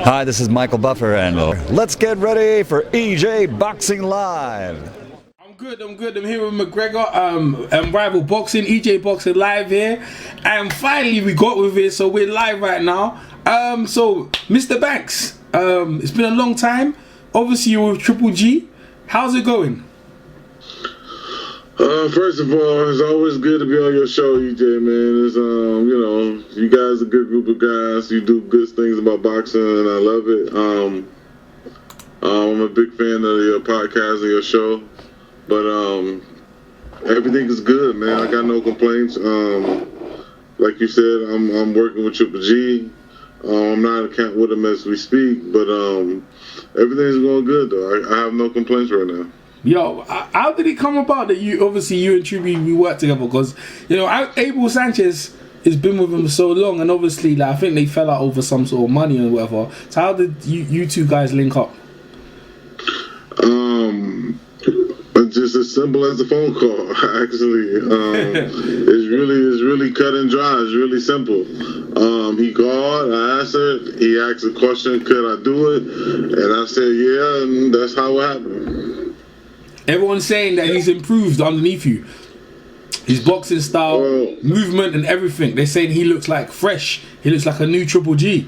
Hi, this is Michael Buffer, and let's get ready for EJ Boxing Live. I'm good. I'm here with McGregor, Rival Boxing, EJ Boxing Live here, and finally we got with it, so we're live right now. So Mr. Banks, it's been a long time. Obviously you're with Triple G. How's it going? First of all, it's always good to be on your show, EJ, man. It's, you guys are a good group of guys. You do good things about boxing, and I love it. I'm a big fan of your podcast and your show, but everything is good, man. I got no complaints. Like you said, I'm working with Triple G. I'm not account with him as we speak, but everything's going good, though. I have no complaints right now. Yo, how did it come about that you and Triple we work together? Because Abel Sanchez has been with him so long, and obviously, I think they fell out over some sort of money or whatever. So how did you two guys link up? Just as simple as a phone call. Actually, it's really cut and dry. It's really simple. He called, I answered. He asked a question, could I do it? And I said, yeah, and that's how it happened. Everyone's saying that he's improved underneath you. His boxing style, movement, and everything. They're saying he looks like fresh. He looks like a new Triple G.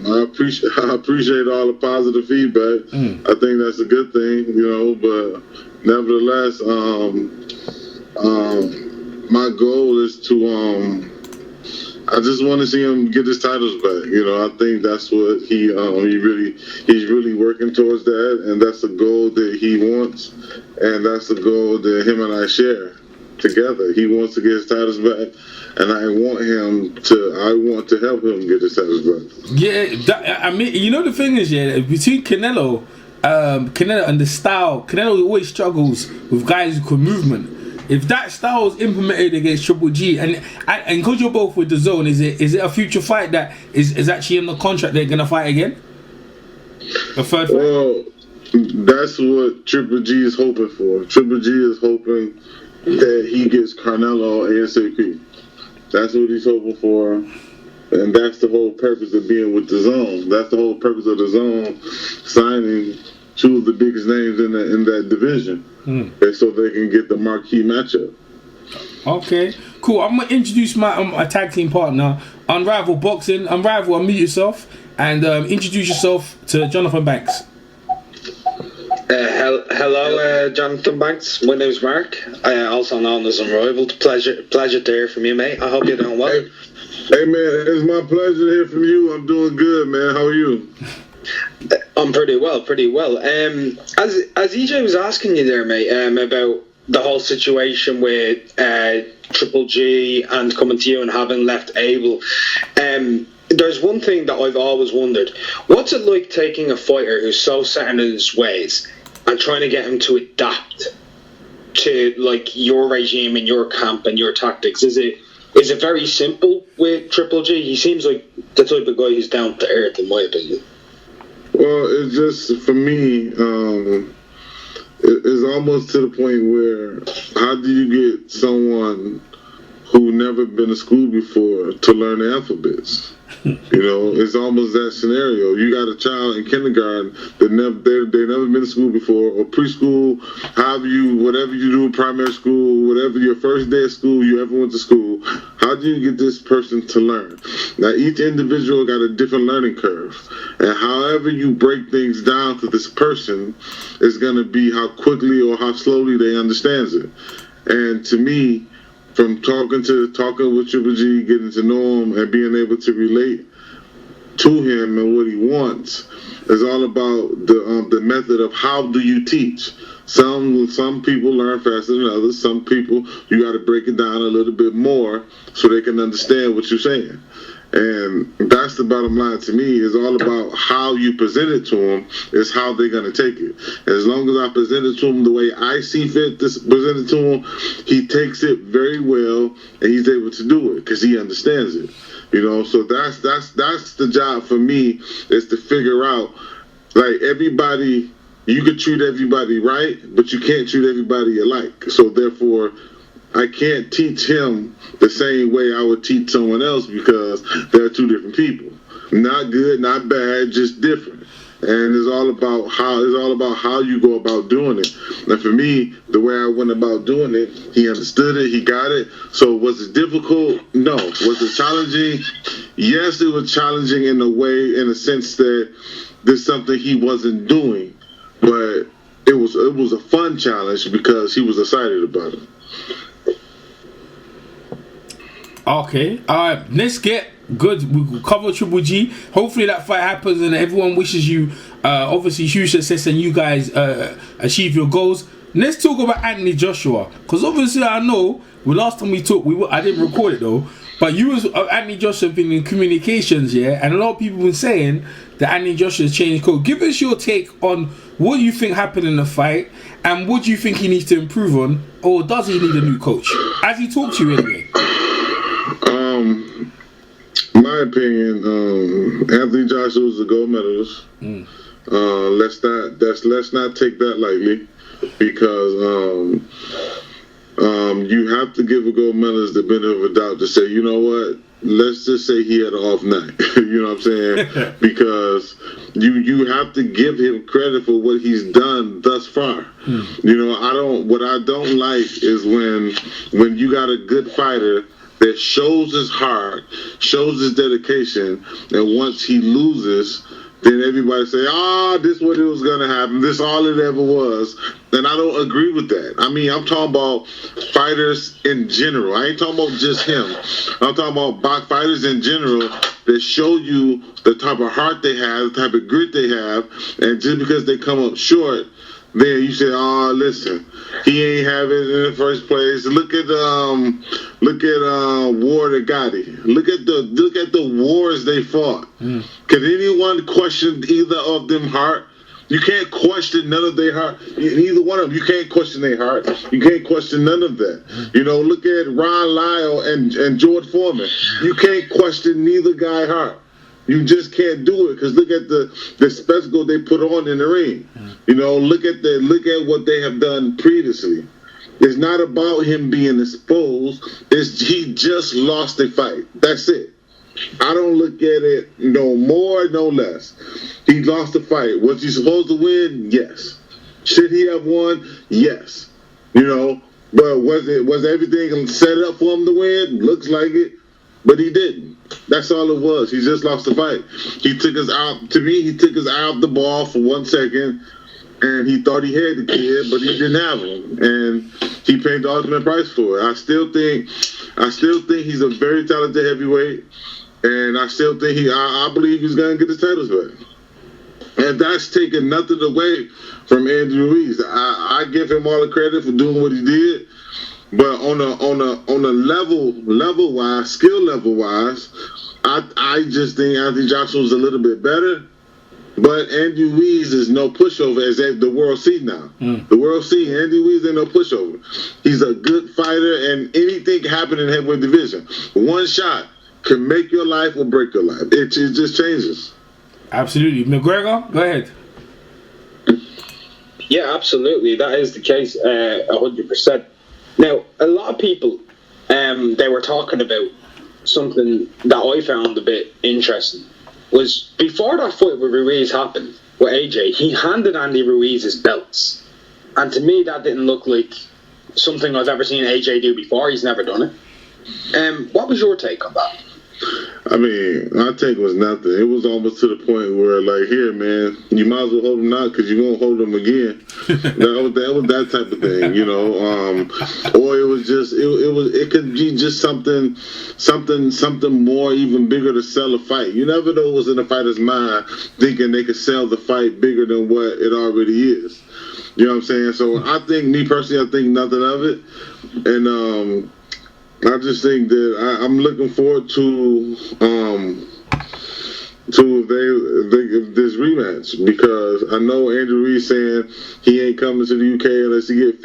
I appreciate all the positive feedback. I think that's a good thing, but nevertheless, my goal is to I just want to see him get his titles back. I think that's what he's really working towards that, and that's the goal that he wants, and that's the goal that him and I share together. He wants to get his titles back, and I want to help him get his titles back. Yeah, the thing is, between Canelo and the style, Canelo always struggles with guys who can movement. If that style is implemented against Triple G, and because you're both with the Zone, is it a future fight that is actually in the contract they're gonna fight again? The third fight? Well, that's what Triple G is hoping for. Triple G is hoping that he gets Canelo ASAP. That's what he's hoping for, and that's the whole purpose of being with the Zone. That's the whole purpose of the Zone signing two of the biggest names in that division. And so they can get the marquee matchup. Okay, cool. I'm gonna introduce my tag team partner, Unrivaled Boxing. Unrivaled, unmute yourself and introduce yourself to Jonathan Banks. Hello, Jonathan Banks. My name's Mark, also known as Unrivaled. Pleasure to hear from you, mate. I hope you're doing well. Hey man, it's my pleasure to hear from you. I'm doing good, man. How are you? I'm pretty well. As EJ was asking you there, mate, about the whole situation with Triple G and coming to you and having left Abel, there's one thing that I've always wondered. What's it like taking a fighter who's so set in his ways and trying to get him to adapt to your regime and your camp and your tactics? Is it very simple with Triple G? He seems like the type of guy who's down to earth, in my opinion. Well, it's just, for me, it's almost to the point where how do you get someone who never been to school before to learn the alphabets? It's almost that scenario. You got a child in kindergarten that they've never been to school before, or preschool, whatever you do, primary school, whatever your first day of school you ever went to school. How do you get this person to learn? Now, each individual got a different learning curve, and however you break things down to this person is going to be how quickly or how slowly they understands it. And to me, from talking with Triple G, getting to know him, and being able to relate to him and what he wants, is all about the method of how do you teach. Some people learn faster than others. Some people, you got to break it down a little bit more so they can understand what you're saying. And that's the bottom line to me. Is all about how you present it to them is how they're going to take it. As long as I present it to him the way I see fit to present it to him, he takes it very well, and he's able to do it because he understands it. So that's the job for me, is to figure out, everybody, you could treat everybody right, but you can't treat everybody alike. So therefore, I can't teach him the same way I would teach someone else, because because they're two different people. Not good, not bad, just different. And it's all about how you go about doing it. And for me, the way I went about doing it, he understood it, he got it. So was it difficult? No. Was it challenging? Yes, it was challenging in a sense that there's something he wasn't doing. But it was a fun challenge because he was excited about it. Okay, let's get good. We'll cover Triple G. Hopefully that fight happens and everyone wishes you obviously huge success and you guys achieve your goals. Let's talk about Anthony Joshua, because obviously I know last time we talked, I didn't record it though, but you was Anthony Joshua been in communications, yeah, and a lot of people been saying that Anthony Joshua has changed code. Give us your take on what you think happened in the fight and what do you think he needs to improve on, or does he need a new coach? Has he talked to you anyway? My opinion, Anthony Joshua is a gold medalist. Let's not take that lightly, because you have to give a gold medalist the benefit of a doubt to say, you know what, let's just say he had an off night. You know what I'm saying? Because you have to give him credit for what he's done thus far. You know, what I don't like is when you got a good fighter that shows his heart, shows his dedication, and once he loses, then everybody say, this is what it was going to happen. This all it ever was. And I don't agree with that. I mean, I'm talking about fighters in general. I ain't talking about just him. I'm talking about fighters in general that show you the type of heart they have, the type of grit they have, and just because they come up short, then you say, listen, he ain't have it in the first place. Look at Ward and Gotti. Look at the wars they fought. Can anyone question either of them heart? You can't question none of their heart. Neither one of them. You can't question their heart. You can't question none of that. You know, look at Ron Lyle and George Foreman. You can't question neither guy's heart. You just can't do it, because look at the spectacle they put on in the ring. You know, look at what they have done previously. It's not about him being exposed. He just lost a fight. That's it. I don't look at it no more, no less. He lost the fight. Was he supposed to win? Yes. Should he have won? Yes. You know, but was everything set up for him to win? Looks like it, but he didn't. That's all it was. He just lost the fight. He took his eye off the ball for 1 second, and he thought he had the kid, but he didn't have him, and he paid the ultimate price for it. I still think he's a very talented heavyweight, and I still think I believe he's gonna get his titles back. And that's taking nothing away from Andy Ruiz. I give him all the credit for doing what he did. But on a level wise, skill level wise, I just think Anthony Joshua's a little bit better. But Andy Ruiz is no pushover, as the world see now. The world see Andy Ruiz ain't no pushover. He's a good fighter, and anything can happen in the heavyweight division. One shot can make your life or break your life. It just changes. Absolutely. McGregor, go ahead. Yeah, absolutely. That is the case, 100%. Now, a lot of people, they were talking about something that I found a bit interesting. Was before that fight with Ruiz happened, with AJ, he handed Andy Ruiz his belts. And to me, that didn't look like something I've ever seen AJ do before. He's never done it. What was your take on that? I mean, my take was nothing. It was almost to the point where, like, here, man, you might as well hold them now because you won't hold them again. that was that type of thing, you know. Or it was just, it could be just something more, even bigger to sell a fight. You never know what's in a fighter's mind, thinking they could sell the fight bigger than what it already is. You know what I'm saying? So I think, me personally, I think nothing of it, and I just think that I'm looking forward to this rematch, because I know Andrew Reed saying he ain't coming to the UK unless he get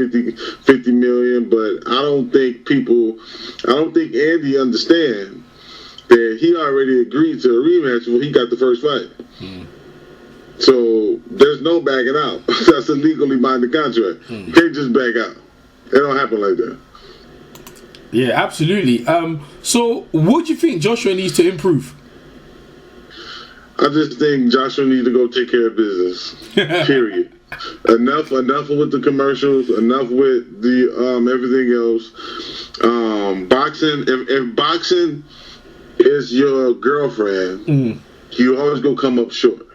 50 million, but I don't think Andy understand that he already agreed to a rematch when he got the first fight. So there's no backing out. That's a legally binding contract. You can't just back out. It don't happen like that. Yeah, absolutely. So what do you think Joshua needs to improve? I just think Joshua needs to go take care of business. Period. Enough with the commercials. Enough with the everything else. Boxing. If boxing is your girlfriend, you always gonna come up short.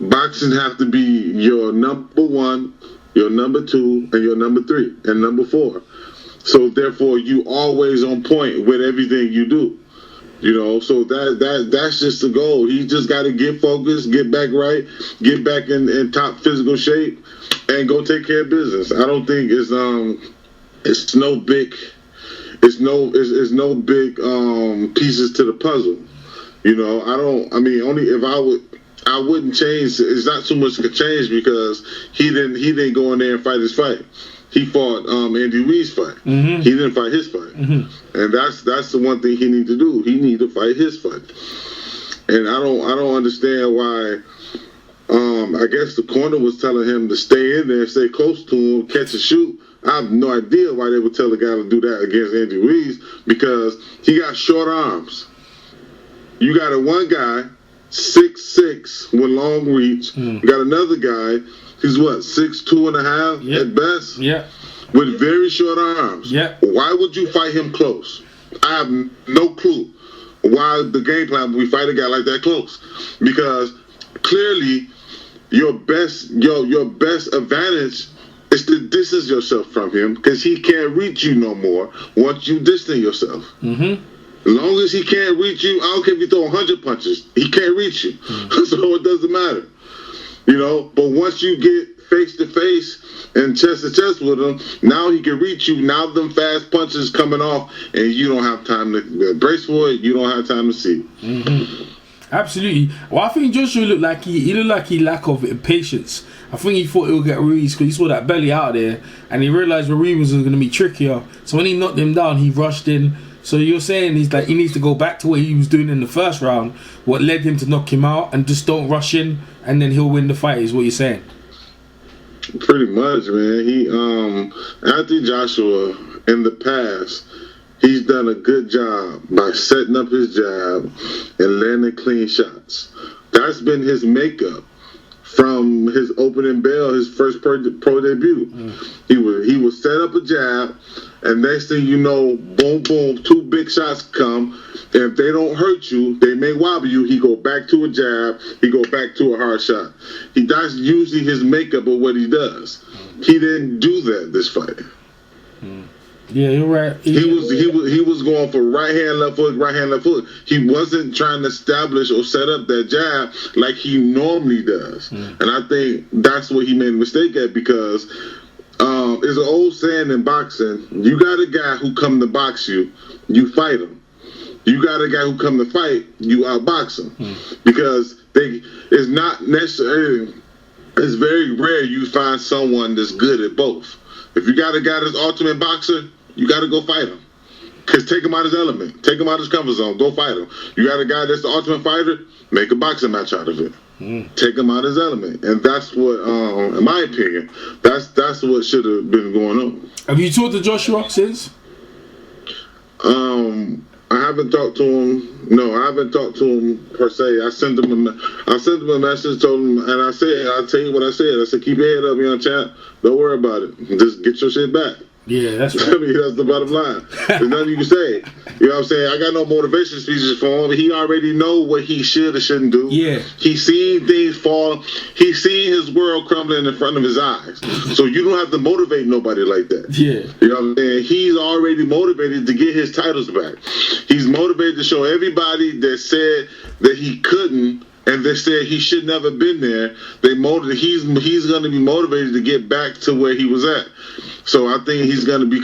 Boxing have to be your number one, your number two, and your number three, and number four. So therefore, you always on point with everything you do. You know, so that's just the goal. He just got to get focused, get back right, get back in top physical shape, and go take care of business. I don't think it's no big pieces to the puzzle. You know, only if I wouldn't change. It's not too much to change because he didn't go in there and fight his fight. He fought Andy Ruiz's fight. He didn't fight his fight, and that's the one thing he need to do. He need to fight his fight, and I don't understand why. I guess the corner was telling him to stay in there, stay close to him, catch and shoot. I have no idea why they would tell the guy to do that against Andy Ruiz because he got short arms. You got one guy 6'6" with long reach. You got another guy. He's 6'2.5" at best? Yeah. With very short arms. Yeah. Why would you fight him close? I have no clue why the game plan we fight a guy like that close. Because clearly your best advantage is to distance yourself from him because he can't reach you no more once you distance yourself. As long as he can't reach you, I don't care if you throw 100 punches, he can't reach you. So it doesn't matter. You know, but once you get face to face and chest to chest with him, now he can reach you. Now them fast punches coming off, and you don't have time to brace for it. You don't have time to see. Absolutely. Well, I think Joshua looked like he lack of patience. I think he thought he would get Ruiz because he saw that belly out there, and he realized Ruiz was going to be trickier. So when he knocked him down, he rushed in. So you're saying he's like he needs to go back to what he was doing in the first round, what led him to knock him out, and just don't rush in, and then he'll win the fight. Is what you're saying? Pretty much, man. He Anthony Joshua in the past, he's done a good job by setting up his jab and landing clean shots. That's been his makeup from his opening bell, his first pro debut. He would set up a jab, and next thing you know, boom, boom, two big shots come. And if they don't hurt you, they may wobble you. He go back to a jab. He go back to a hard shot. That's usually his makeup of what he does. He didn't do that this fight. Yeah, you're right. He was going for right hand, left hook, right hand, left hook. He wasn't trying to establish or set up that jab like he normally does. And I think that's what he made a mistake at because there's an old saying in boxing: you got a guy who come to box you, you fight him. You got a guy who come to fight, you outbox him. Because it's not necessarily. It's very rare you find someone that's good at both. If you got a guy that's ultimate boxer, you got to go fight him. Because take him out of his element. Take him out of his comfort zone. Go fight him. You got a guy that's the ultimate fighter, make a boxing match out of it. Take him out of his element. And that's what, in my opinion, that's what should have been going on. Have you talked to Joshua since? I haven't talked to him. No, I haven't talked to him per se. I sent him a message, told him, and I'll tell you what I said. I said, keep your head up, young champ. Don't worry about it. Just get your shit back. Yeah, that's right. I mean, that's the bottom line. There's nothing you can say. You know what I'm saying? I got no motivation speeches for him. He already know what he should or shouldn't do. Yeah. He's seen things fall. He's seen his world crumbling in front of his eyes. So you don't have to motivate nobody like that. Yeah. You know what I'm saying? He's already motivated to get his titles back. He's motivated to show everybody that said that he couldn't and they said he should never been there. He's going to be motivated to get back to where he was at. So I think he's going to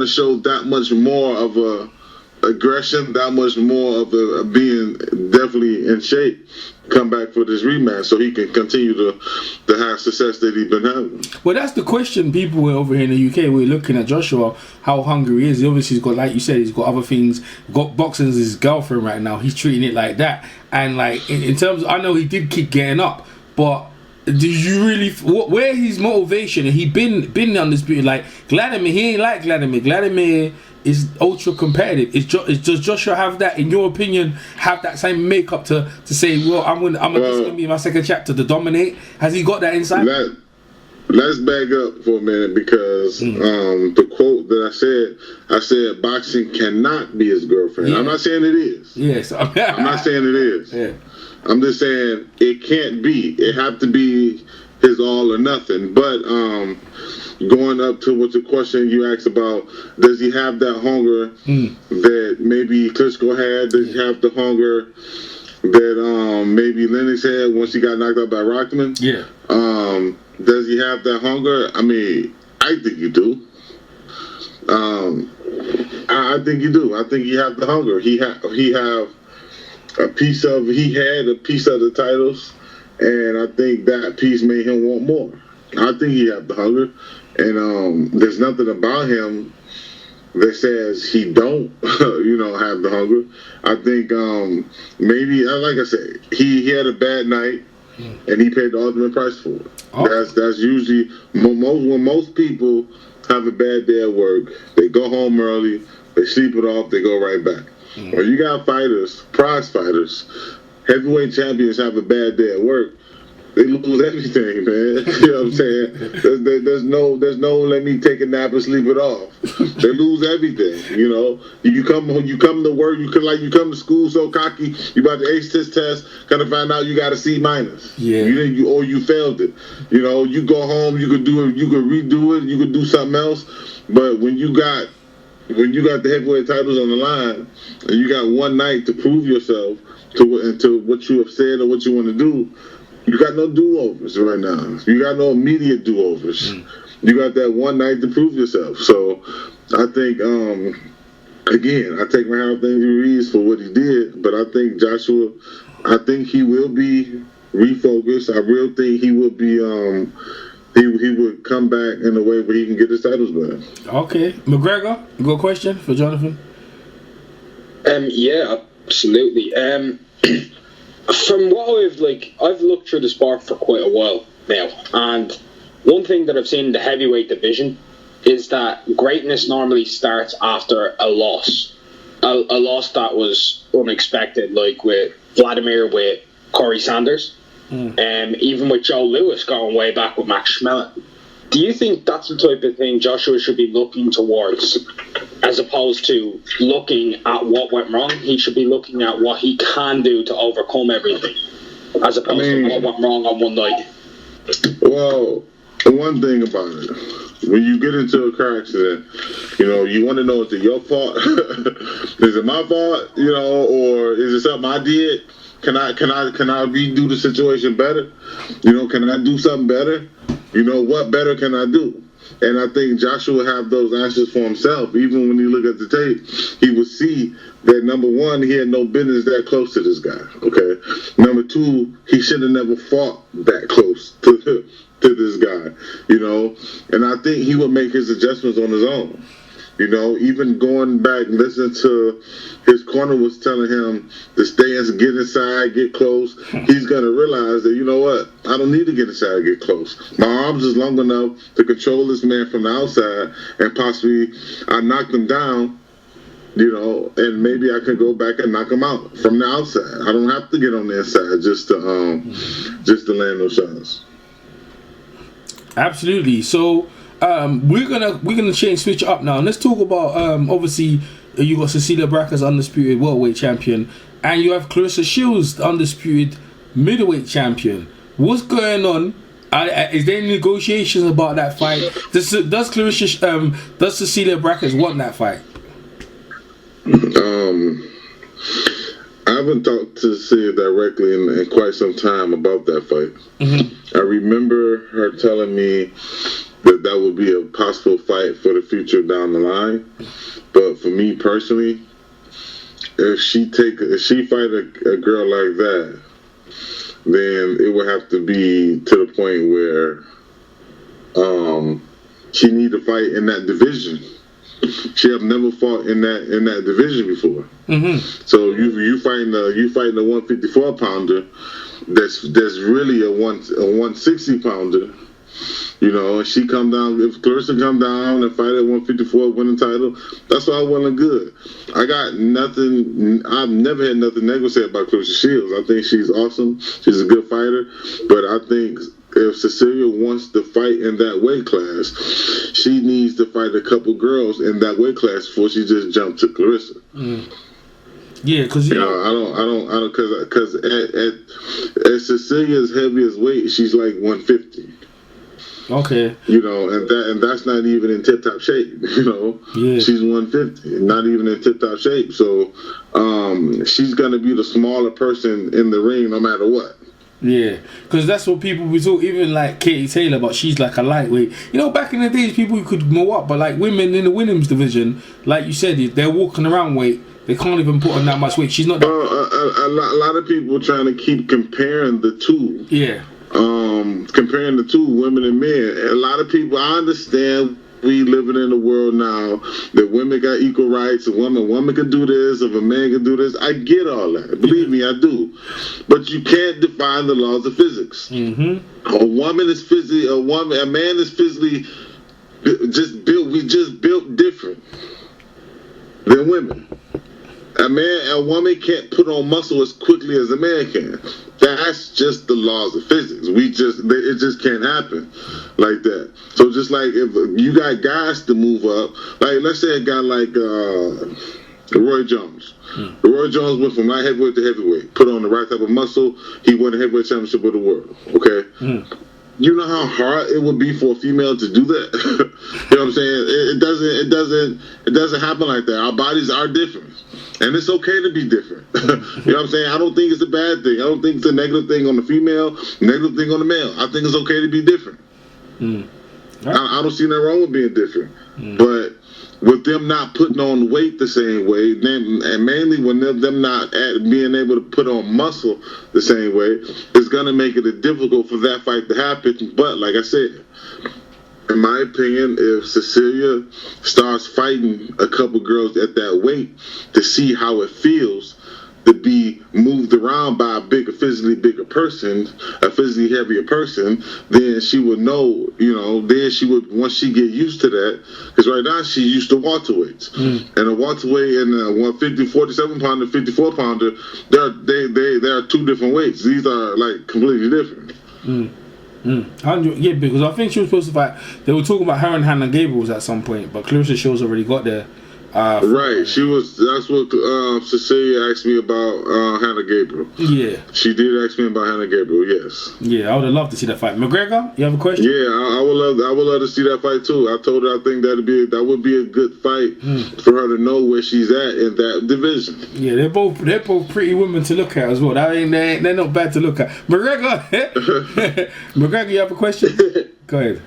show that much more of a aggression, that much more of a being definitely in shape, come back for this rematch so he can continue to have success that he's been having. Well, that's the question. People over here in the UK, we're looking at Joshua, how hungry he is. Obviously, he's got, like you said, he's got other things. Got boxing as his girlfriend right now. He's treating it like that. And like in terms of, I know he did keep getting up, but do you really where his motivation? He been undisputed. Like Vladimir, he ain't like Vladimir. Vladimir is ultra competitive. Does Joshua have that, in your opinion, have that same makeup to say, well, this is gonna be my second chapter to dominate? Has he got that inside? Let's back up for a minute, because the quote that I said boxing cannot be his girlfriend. Yeah. I'm not saying it is. Yes. I'm not saying it is. Yeah. I'm just saying it can't be. It have to be his all or nothing. But going up to what the question you asked about, does he have that hunger that maybe Klitschko had? Does he have the hunger that maybe Lennox had once he got knocked out by Rockman? Yeah. Does he have that hunger? I mean, I think you do. I think you do. I think he have the hunger. He had a piece of the titles, and I think that piece made him want more. I think he have the hunger, and there's nothing about him that says he don't, have the hunger. I think maybe, like I said, he had a bad night, and he paid the ultimate price for it. Oh. That's usually when most people have a bad day at work. They go home early, they sleep it off, they go right back. When you got fighters, prize fighters, heavyweight champions have a bad day at work, they lose everything, man. You know what I'm saying? There's no let me take a nap and sleep it off. They lose everything. You come to work, you come to school so cocky, you about to ace this test, kind of find out you got a C-. Yeah. You failed it. You go home, you could do it, you could redo it, you could do something else. But when you got the heavyweight titles on the line, and you got one night to prove yourself to what you have said or what you want to do, you got no do-overs right now. You got no immediate do-overs. You got that one night to prove yourself. So I think, again, I take my hat off to Andy Ruiz for what he did, but I think Joshua, he will be refocused. I really think he will be, he would come back in a way where he can get his titles back. Okay. McGregor, you got a question for Jonathan? Yeah, absolutely. From what I've looked through the sport for quite a while now, and one thing that I've seen in the heavyweight division is that greatness normally starts after a loss. A loss that was unexpected, like with Vladimir, with Corey Sanders, even with Joe Lewis going way back with Max Schmeling. Do you think that's the type of thing Joshua should be looking towards, as opposed to looking at what went wrong? He should be looking at what he can do to overcome everything, as opposed to what went wrong on one night. Well, one thing about it, when you get into a car accident, you want to know, is it your fault? Is it my fault? Or is it something I did? Can I redo the situation better? Can I do something better? What better can I do? And I think Joshua will have those answers for himself. Even when you look at the tape, he will see that, number one, he had no business that close to this guy. Okay. Number two, he should have never fought that close to this guy. And I think he will make his adjustments on his own. Even going back, listening to his corner was telling him to stay and get inside, get close. He's going to realize that, I don't need to get inside and get close. My arms is long enough to control this man from the outside, and possibly I knocked him down, and maybe I could go back and knock him out from the outside. I don't have to get on the inside just to land those shots. Absolutely. So we're gonna switch up now, and let's talk about obviously you got Cecilia Braekhus, undisputed welterweight champion, and you have Claressa Shields, the undisputed middleweight champion. What's going on? Is there any negotiations about that fight? Does Cecilia Braekhus want that fight? I haven't talked to Cecilia directly in quite some time about that fight. I remember her telling me that would be a possible fight for the future down the line. But for me personally, if she fight a girl like that, then it would have to be to the point where she need to fight in that division. She have never fought in that division before. Mm-hmm. So you fighting a 154 pounder that's really a 160 pounder. You know, and she come down. If Claressa come down and fight at 154, win the title, that's all well and good. I got nothing. I've never had nothing negative to say about Claressa Shields. I think she's awesome. She's a good fighter. But I think if Cecilia wants to fight in that weight class, she needs to fight a couple girls in that weight class before she just jumped to Claressa. Mm. Yeah, because you know, I don't, because at Cecilia's heaviest weight, she's like 150. Okay. You know, and that's not even in tip top shape. You know, yeah. She's 150, not even in tip top shape. So, she's gonna be the smaller person in the ring, no matter what. Yeah, because that's what people we talk. Even like Katie Taylor, but she's like a lightweight. You know, back in the days, people could go up, but like women in the women's division, like you said, they're walking around weight. They can't even put on that much weight. She's not. That a lot of people trying to keep comparing the two. Yeah. Comparing the two, women and men. And a lot of people, I understand we living in a world now that women got equal rights. A woman can do this, if a man can do this. I get all that. Believe me, I do. But you can't define the laws of physics. Mm-hmm. A man is physically just built different than women. A woman can't put on muscle as quickly as a man can. That's just the laws of physics. It just can't happen like that. So just like if you got guys to move up, like let's say a guy like Roy Jones. Roy Jones went from light heavyweight to heavyweight, put on the right type of muscle. He won the heavyweight championship of the world. Okay. You know how hard it would be for a female to do that? You know what I'm saying? It doesn't happen like that. Our bodies are different. And it's okay to be different. You know what I'm saying? I don't think it's a bad thing. I don't think it's a negative thing on the female, negative thing on the male. I think it's okay to be different. Right. I don't see nothing wrong with being different. But with them not putting on weight the same way, and mainly when them not being able to put on muscle the same way, it's going to make it difficult for that fight to happen. But like I said, in my opinion, if Cecilia starts fighting a couple girls at that weight to see how it feels to be moved around by a physically bigger person, a physically heavier person, then she would know, then she would, once she get used to that, because right now she's used to welterweights. And a welterweight and a 150, 47 pounder, 54 pounder, they are two different weights. These are like completely different. 100, yeah, because I think she was supposed to fight. They were talking about her and Hannah Gabriels at some point, but Claressa Shields already got there. Right, she was. That's what Cecilia asked me about Hannah Gabriel. Yeah, she did ask me about Hannah Gabriel. Yes. Yeah, I would have loved to see that fight. McGregor, you have a question? Yeah, I would love to see that fight too. I told her I think that would be a good fight for her to know where she's at in that division. Yeah, they're both pretty women to look at as well. They're not bad to look at. McGregor, McGregor, you have a question? Go ahead.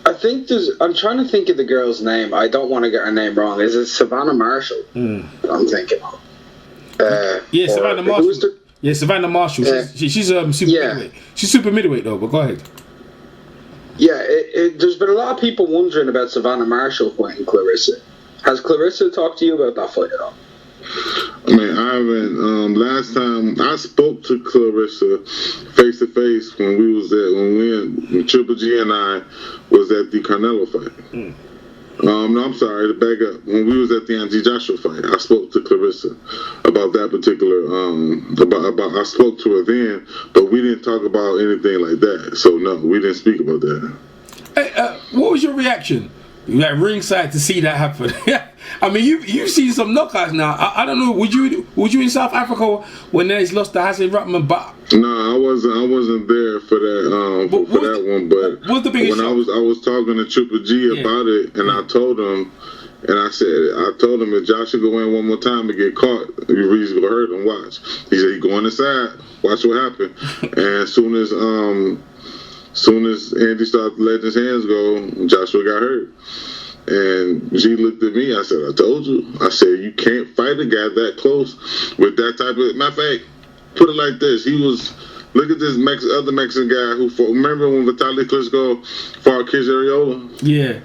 I think I'm trying to think of the girl's name. I don't want to get her name wrong. Is it Savannah Marshall? I'm thinking of. Yeah, Savannah Marshall. Savannah Marshall. She's super middleweight. She's super middleweight though, but go ahead. Yeah, there's been a lot of people wondering about Savannah Marshall fighting Claressa. Has Claressa talked to you about that fight at all? I mean, I haven't. Last time I spoke to Claressa face to face when Triple G and I was at the Canelo fight. No, I'm sorry, to back up. When we was at the Anthony Joshua fight, I spoke to Claressa about that particular. I spoke to her then, but we didn't talk about anything like that. So no, we didn't speak about that. Hey, what was your reaction? You at ringside to see that happen? I mean, you've seen some knockouts now. I don't know. Would you in South Africa when they lost to Hassan Rahman? But no, I wasn't there for that for that one. But what's the biggest when I was talking to Triple G about it, and I told him, and I told him if Joshua go in one more time and get caught, you're really gonna hurt him. Watch. He said, "You go inside. Watch what happened." And as soon as Andy started letting his hands go, Joshua got hurt. And G looked at me. I said, "I told you." I said, "You can't fight a guy that close with that type of." Matter of fact, put it like this: look at this other Mexican guy who fought. Remember when Vitaly Klitschko fought Kiz Arreola? Yeah.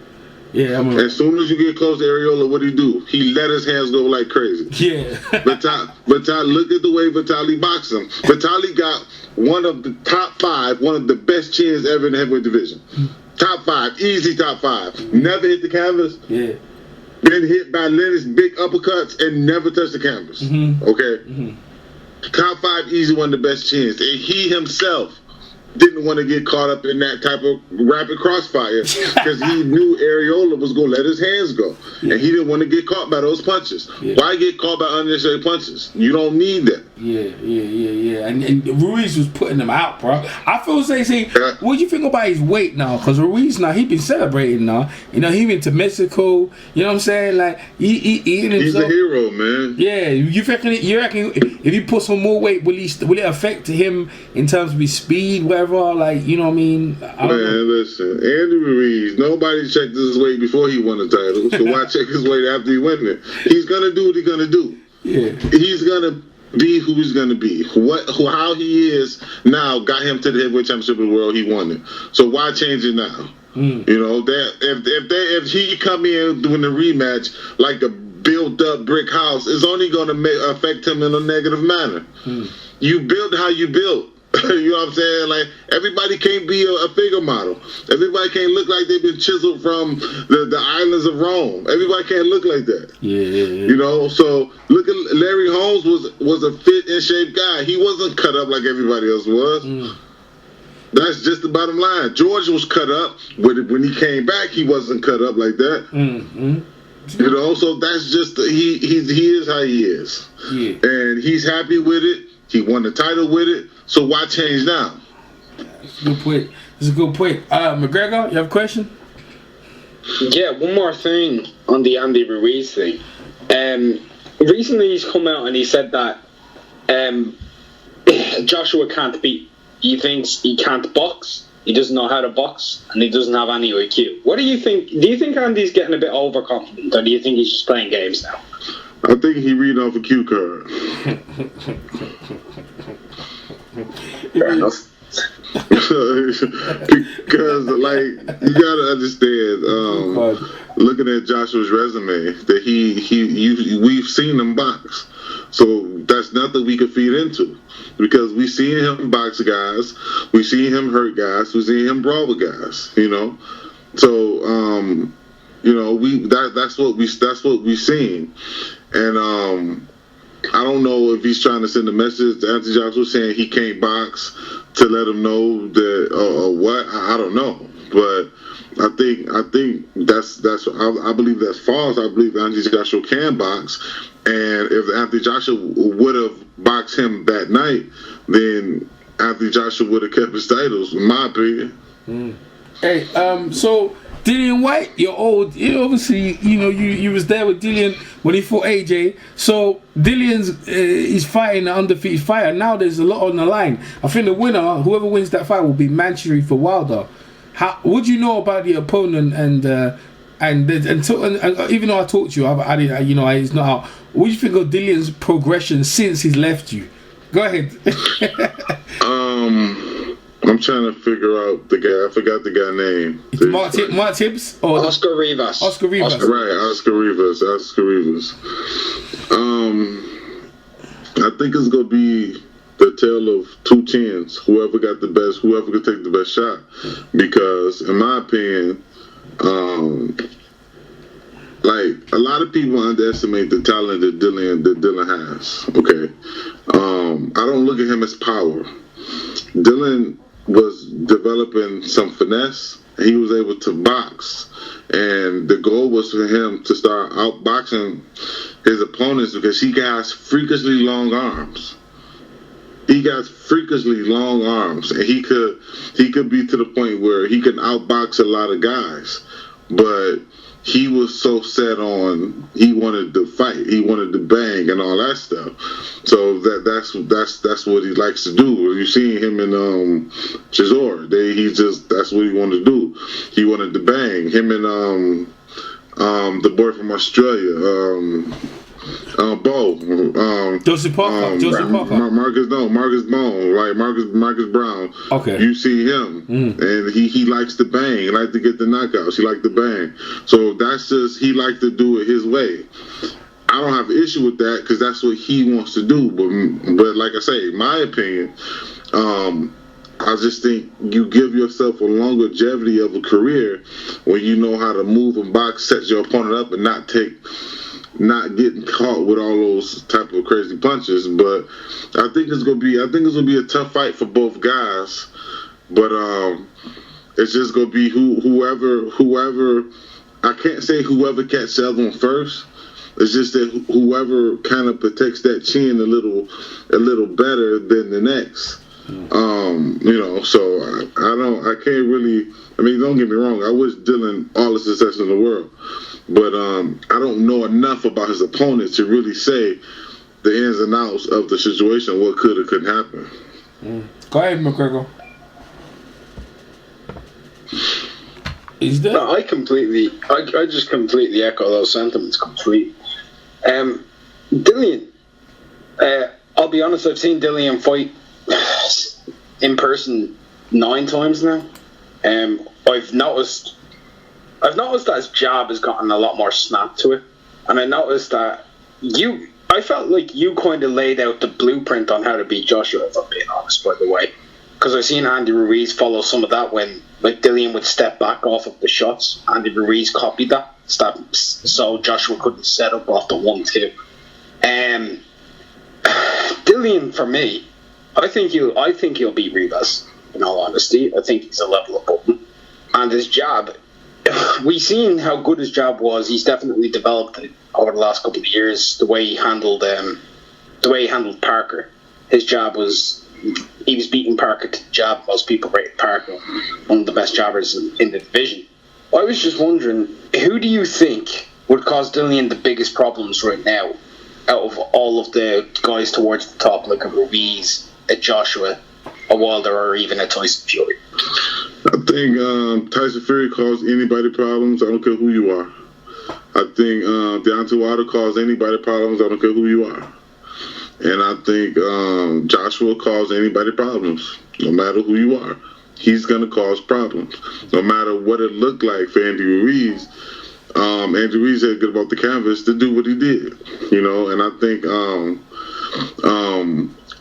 Yeah, as soon as you get close to Areola, what do? He let his hands go like crazy. Yeah. Vitali, look at the way Vitali boxed him. Vitali got one of the top 5, one of the best chins ever in the heavyweight division. Top 5, easy top 5. Never hit the canvas. Yeah. Been hit by Lennox big uppercuts and never touched the canvas. Okay? Top 5, easy, one of the best chins. And he himself didn't want to get caught up in that type of rapid crossfire because he knew Areola was going to let his hands go. And he didn't want to get caught by those punches. Why get caught by unnecessary punches? You don't need that. Yeah. And Ruiz was putting him out, bro. I feel say, what do you think about his weight now? Because Ruiz now, he been celebrating now. You know, he went to Mexico. You know what I'm saying? Like, he's a hero, man. Yeah, you reckon if he put some more weight, will it affect him in terms of his speed, whatever? Like, you know what I mean? Listen, Andy Ruiz, nobody checked his weight before he won the title, so why check his weight after he won it? He's gonna do what he's gonna do. Yeah, he's gonna be who he's gonna be. How he is now got him to the heavyweight championship of the world. He won it. So why change it now? You know that if he come in doing the rematch like a built up brick house, it's only gonna affect him in a negative manner. You build how you build. You know what I'm saying? Like, everybody can't be a figure model. Everybody can't look like they've been chiseled from the islands of Rome. Everybody can't look like that. Yeah. You know, so look at Larry Holmes was a fit and shape guy. He wasn't cut up like everybody else was. That's just the bottom line. George was cut up. When he came back, he wasn't cut up like that. You know, so that's just he is how he is. Yeah. And he's happy with it. He won the title with it. So why change now? That's a good point. McGregor, you have a question? Yeah, one more thing on the Andy Ruiz thing. Recently he's come out and he said that Joshua can't beat. He thinks he can't box, he doesn't know how to box, and he doesn't have any IQ. What do you think? Do you think Andy's getting a bit overconfident, or do you think he's just playing games now? I think he read off a cue card. Fair enough. Because, like, you gotta understand, looking at Joshua's resume, that we've seen him box, so that's nothing we could feed into, because we seen him box guys, we seen him hurt guys, we seen him brawl with guys, you know. So, you know, that's what we seen, and I don't know if he's trying to send a message to Anthony Joshua saying he can't box to let him know that or what. I don't know, but I think that's I believe that's false. I believe Anthony Joshua can box, and if Anthony Joshua would have boxed him that night, then Anthony Joshua would have kept his titles, in my opinion. Hey, so Dillian White, you're old. You obviously, you know, you was there with Dillian when he fought AJ. So Dillian's he's fighting an undefeated fighter. Now there's a lot on the line. I think the winner, whoever wins that fight, will be Mansory for Wilder. What do you know about the opponent and even though I talked to you, I didn't, you know, it's not out. What do you think of Dillian's progression since he's left you? Go ahead. I'm trying to figure out the guy. I forgot the guy name. Mark Tibbs or Oscar Rivas. Oscar Rivas. Right, Oscar Rivas. I think it's gonna be the tale of two chins. Whoever got the best, whoever could take the best shot. Because in my opinion, like, a lot of people underestimate the talent that Dillian has. Okay, I don't look at him as power. Dillian was developing some finesse. He was able to box, and the goal was for him to start outboxing his opponents because he got freakishly long arms. He got freakishly long arms, and he could be to the point where he can outbox a lot of guys, but he was so set on he wanted to fight, he wanted to bang and all that stuff. So that's what he likes to do. You see him in Chisora, that's what he wanted to do. He wanted to bang. Him and the boy from Australia, Bo. Joseph Parker. Marcus Bone, like Marcus Brown. Okay. You see him, and he likes to bang. He likes to get the knockouts. He likes to bang. So that's just, he likes to do it his way. I don't have an issue with that because that's what he wants to do. But like I say, my opinion, I just think you give yourself a longevity of a career when you know how to move and box, set your opponent up, and not getting caught with all those type of crazy punches. But I think it's gonna be a tough fight for both guys. But it's just gonna be whoever. I can't say whoever catches the other one first. It's just that whoever kind of protects that chin a little better than the next. So I can't really. I mean, don't get me wrong. I wish Dylan all the success in the world, but I don't know enough about his opponent to really say the ins and outs of the situation. What could or couldn't happen. Go ahead, McGregor. Is there? No, I just completely echo those sentiments completely. Dillian, I'll be honest, I've seen Dillian fight in person 9 times now. I've noticed that his jab has gotten a lot more snap to it, and I noticed that I felt like you kind of laid out the blueprint on how to beat Joshua, if I'm being honest, by the way, because I've seen Andy Ruiz follow some of that when like Dillian would step back off of the shots. Andy Ruiz copied that, so Joshua couldn't set up off the 1-2. Dillian, for me, I think he'll beat Rivas. In all honesty, I think he's a level above him. And his jab, we've seen how good his jab was. He's definitely developed it over the last couple of years. The way he handled Parker, his jab was. He was beating Parker to the jab. Most people rated Parker one of the best jabbers in the division. I was just wondering, who do you think would cause Dillian the biggest problems right now out of all of the guys towards the top, like a Ruiz, a Joshua, a Wilder, or even a Tyson Fury? I think Tyson Fury caused anybody problems. I don't care who you are. I think Deontay Wilder caused anybody problems. I don't care who you are. And I think Joshua caused anybody problems, no matter who you are. He's going to cause problems, no matter what it looked like for Andy Ruiz. Andy Ruiz had to get about the canvas to do what he did, and I think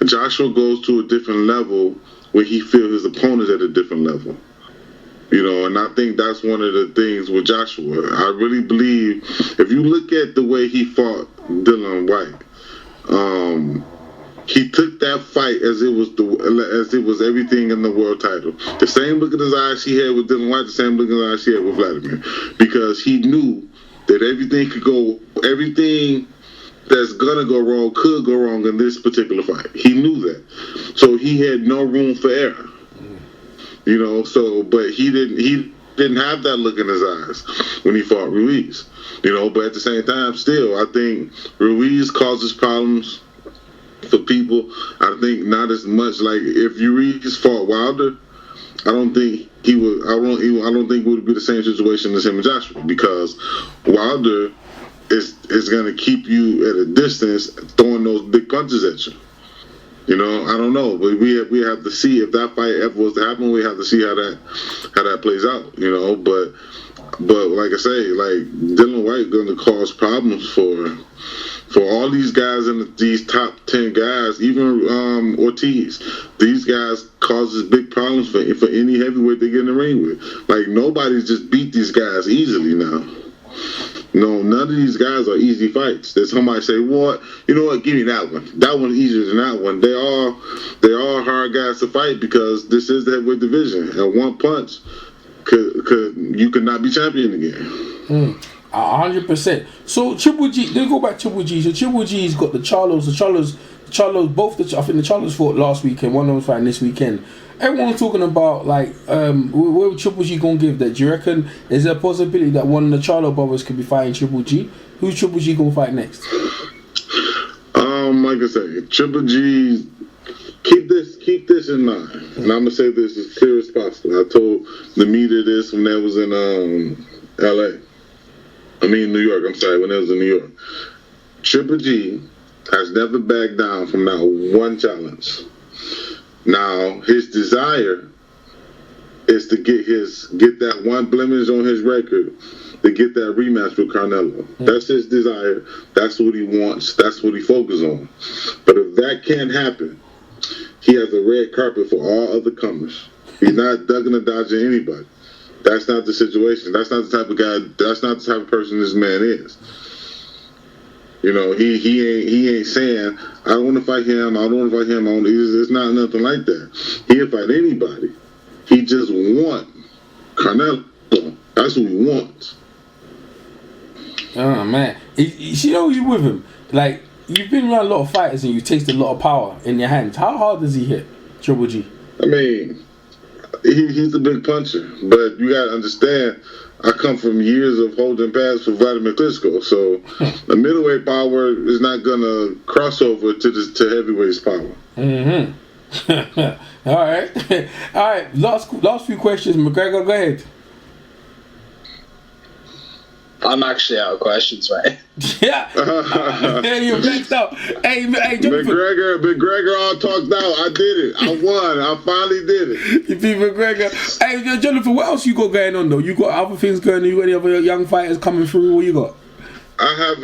Joshua goes to a different level when he feels his opponent's at a different level. And I think that's one of the things with Joshua. I really believe if you look at the way he fought Dillian Whyte, he took that fight as it was everything in the world title. The same look in his eyes he had with Dillian Whyte, the same look in his eyes he had with Vladimir, because he knew that everything that's gonna go wrong could go wrong in this particular fight. He knew that, so he had no room for error. But he didn't have that look in his eyes when he fought Ruiz. But at the same time, still, I think Ruiz causes problems for people. I think not as much. Like if Ruiz fought Wilder, I don't think he would. I don't think it would be the same situation as him and Joshua, because Wilder is going to keep you at a distance, throwing those big punches at you. I don't know, but we have to see if that fight ever was to happen. We have to see how that plays out. But like I say, like Dillian Whyte going to cause problems for all these guys and these top 10 guys, even Ortiz. These guys causes big problems for any heavyweight they get in the ring with. Like nobody's just beat these guys easily now. No, none of these guys are easy fights. There's somebody say, "What? You know what? Give me that one. That one's easier than that one." They are hard guys to fight because this is the heavyweight division, and one punch you could not be champion again. 100%. So Triple G, let's go back to Triple G. So Triple G's got the Charlos. Both I think the Charlos fought last weekend. One of them fighting this weekend. Everyone's talking about what Triple G gonna give that? Do you reckon is there a possibility that one of the Charlo brothers could be fighting Triple G? Who's Triple G gonna fight next? Like I say, Triple G. Keep this in mind, and I'm gonna say this as clear as possible. I told the media this when I was in New York. I'm sorry, when I was in New York. Triple G has never backed down from not one challenge. Now, his desire is to get that one blemish on his record, to get that rematch with Canelo. That's his desire. That's what he wants. That's what he focuses on. But if that can't happen, he has a red carpet for all other comers. He's not ducking or dodging anybody. That's not the situation. That's not the type of guy. That's not the type of person this man is. You know, he ain't saying, I don't want to fight him. I don't want to fight him. It's not nothing like that. He'll fight anybody. He just wants Canelo. That's what he wants. Oh man, you know you with him. Like, you've been around a lot of fighters and you taste a lot of power in your hands. How hard does he hit, Triple G? I mean, he's a big puncher, but you gotta understand, I come from years of holding pads for Vladimir Klitschko, so the middleweight power is not gonna cross over to heavyweight's power. Mm-hmm. All right. Last few questions, McGregor. Go ahead. I'm actually out of questions, right? Yeah. You're vexed out. Hey, Jonathan. McGregor all talked out. I did it. I won. I finally did it. You beat McGregor. Hey, Jonathan, what else you got going on though? You got other things going on? You got any other young fighters coming through? What you got? I have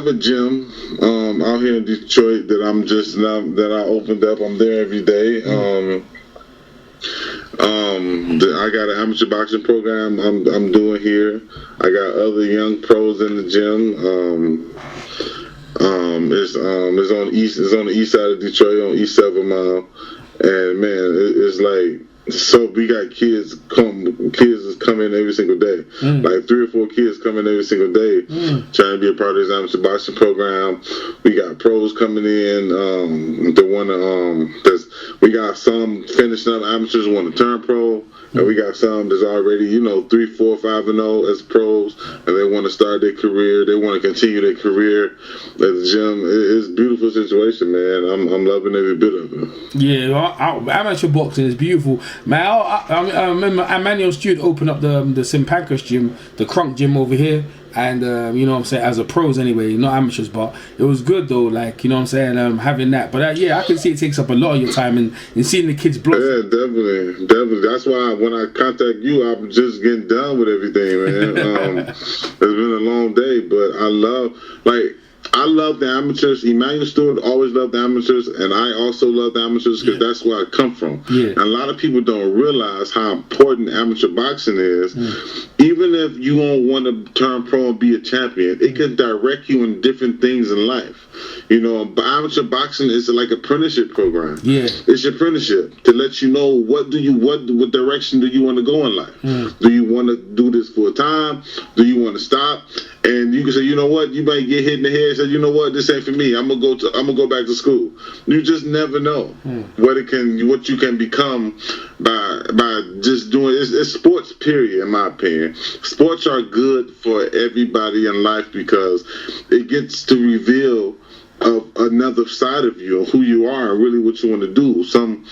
a gym out here in Detroit that I opened up. I'm there every day. I got an amateur boxing program I'm doing here. I got other young pros in the gym. It's on the east side of Detroit, on East 7 Mile, and man, it's like, so we got kids is coming every single day. Like 3 or 4 kids coming every single day, trying to be a part of this amateur boxing program. We got pros coming in. We got some finishing up amateurs who want to turn pro, and we got some that's already 3, 4, 5-0 as pros, and they want to start their career. They want to continue their career at the gym. It's a beautiful situation, man. I'm loving every bit of it. Yeah, amateur boxing is beautiful. Man, I remember Emmanuel Stewart opened up the St. Pancras gym, the Crunk gym over here, and you know what I'm saying, as a pros anyway, not amateurs, but it was good though, like, you know what I'm saying, having that. But I can see it takes up a lot of your time and seeing the kids blossom. Yeah, definitely. That's why when I contact you, I'm just getting done with everything, man. It's been a long day, but I love the amateurs. Emmanuel Stewart always loved the amateurs, and I also love the amateurs because that's where I come from. Yeah. And a lot of people don't realize how important amateur boxing is. Even if you don't want to turn pro and be a champion, it can direct you in different things in life. But amateur boxing is like an apprenticeship program. Yeah, it's your apprenticeship to let you know what direction do you want to go in life. Do you want to do this full time? Do you want to stop? And you can say, you know what, you might get hit in the head and say, you know what, this ain't for me. I'm gonna go back to school. You just never know what you can become by just doing. It's sports, period, in my opinion. Sports are good for everybody in life because it gets to reveal another side of you, who you are, and really what you want to do. Some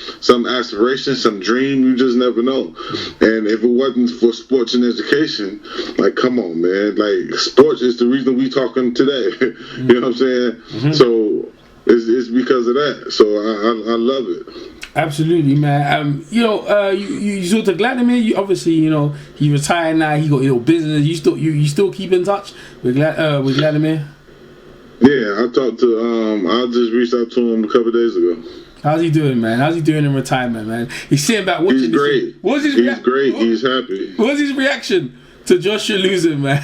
aspiration, some dream. You just never know. And if it wasn't for sports and education, like, come on, man. Like, sports is the reason we talking today. You know what I'm saying? So it's because of that. So I love it. Absolutely, man. You sort of Vladimir. Obviously, he retired now. He got your business. You still keep in touch with Vladimir? Yeah, I talked to I just reached out to him a couple of days ago. How's he doing, man? How's he doing in retirement, man? He's sitting back watching. He's great. He's great. He's happy. What was his reaction to Joshua losing, man?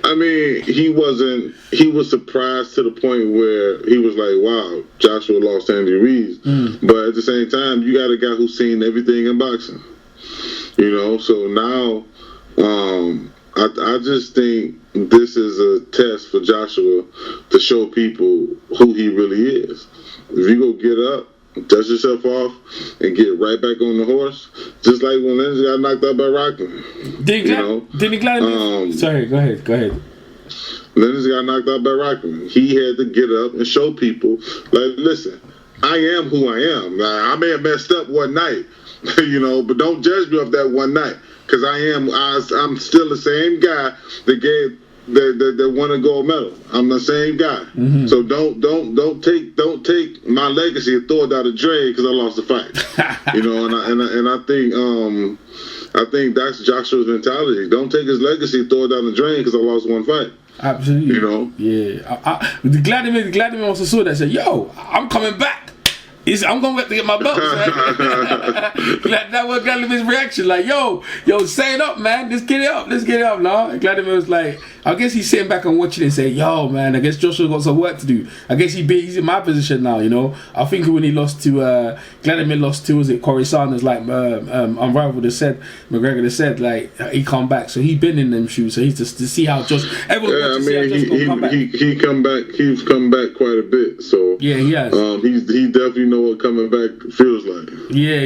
I mean, he was surprised to the point where he was like, wow, Joshua lost Andy Ruiz. But at the same time, you got a guy who's seen everything in boxing. So now I just think this is a test for Joshua to show people who he really is. If you go get up, dust yourself off, and get right back on the horse, just like when Lennox got knocked out by Rockman. Did he glide? Sorry, go ahead. Lennox got knocked out by Rockman. He had to get up and show people, like, listen, I am who I am. I may have messed up one night, but don't judge me off that one night. Because I'm still the same guy that gave that won a gold medal. I'm the same guy. Mm-hmm. So don't take my legacy and throw it out of Dre because I lost the fight. You know, and I think that's Joshua's mentality. Don't take his legacy and throw it down the drain because I lost one fight. Absolutely. You know? Yeah. The Vladimir also saw that and said, yo, I'm coming back. I'm going back to get my belt. That was Vladimir's reaction. Like, yo, say it up, man. Let's get it up. No? And Vladimir was like, I guess he's sitting back and watching it and saying, yo, man, I guess Joshua got some work to do. I guess he's in my position now, you know. I think when he lost to, Vladimir lost to, was it Corey Sanders, like Unrivaled has said, McGregor has said, like, he come back. So he been in them shoes. So he's just to see how Josh, everyone wants to see how Josh gonna come back. He's come back quite a bit. So yeah, he has. He definitely know what coming back feels like. Yeah,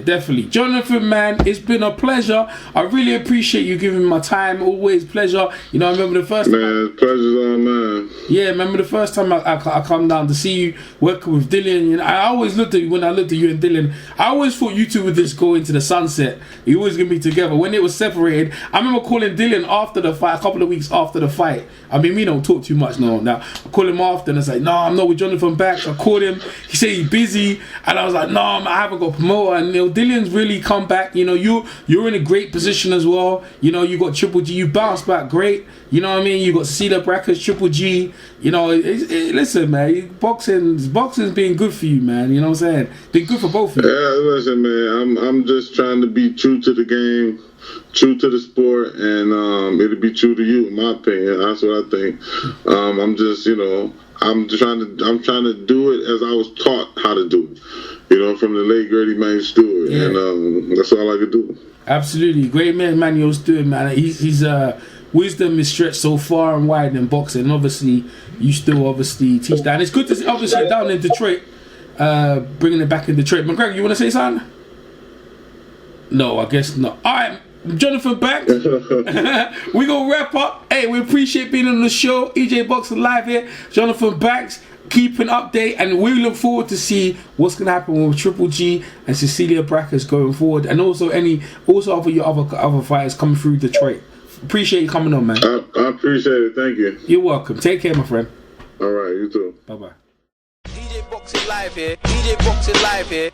definitely. Jonathan, man, it's been a pleasure. I really appreciate you giving me my time. Always pleasure. You know, I remember the first time. Man, pleasure's all mine. Yeah, remember the first time I come down to see you working with Dillian. You know, I always looked at you when I looked at you and Dillian. I always thought you two would just go into the sunset. You always gonna be together. When it was separated, I remember calling Dillian after the fight, a couple of weeks after the fight. I mean, we don't talk too much now. I call him after and I say, no, I'm not with Jonathan Bax. I called him. He said he's busy, and I was like, no, I haven't got promoted. And you know, Dillian's really come back. You know, you're in a great position as well. You know, you got Triple G. You bounced back great. You know what I mean? You got Cedar Brackers, Triple G. You know, listen, man, boxing's been good for you, man. You know what I'm saying? Been good for both of you. Yeah, listen, man. I'm just trying to be true to the game, true to the sport, and it'll be true to you, in my opinion. That's what I think. I'm just, you know, I'm trying to do it as I was taught how to do it. You know, from the late Grady Manuel Stewart, yeah. And that's all I could do. Absolutely, great man, Manuel Stewart, man. He's wisdom is stretched so far and wide in boxing. And obviously, you still obviously teach that. And it's good to see, obviously, down in Detroit, bringing it back in Detroit. McGregor, you want to say something? No, I guess not. All right, Jonathan Bax. We gonna wrap up. Hey, we appreciate being on the show. EJ Boxing Live here. Jonathan Bax. Keep an update, and we look forward to see what's gonna happen with Triple G and Cecilia Brackers going forward, and also for your other fighters coming through Detroit. Appreciate you coming on, man. I appreciate it. Thank you. You're welcome. Take care, my friend. All right, you too. Bye bye. EJ Boxing Live here. EJ Boxing Live here.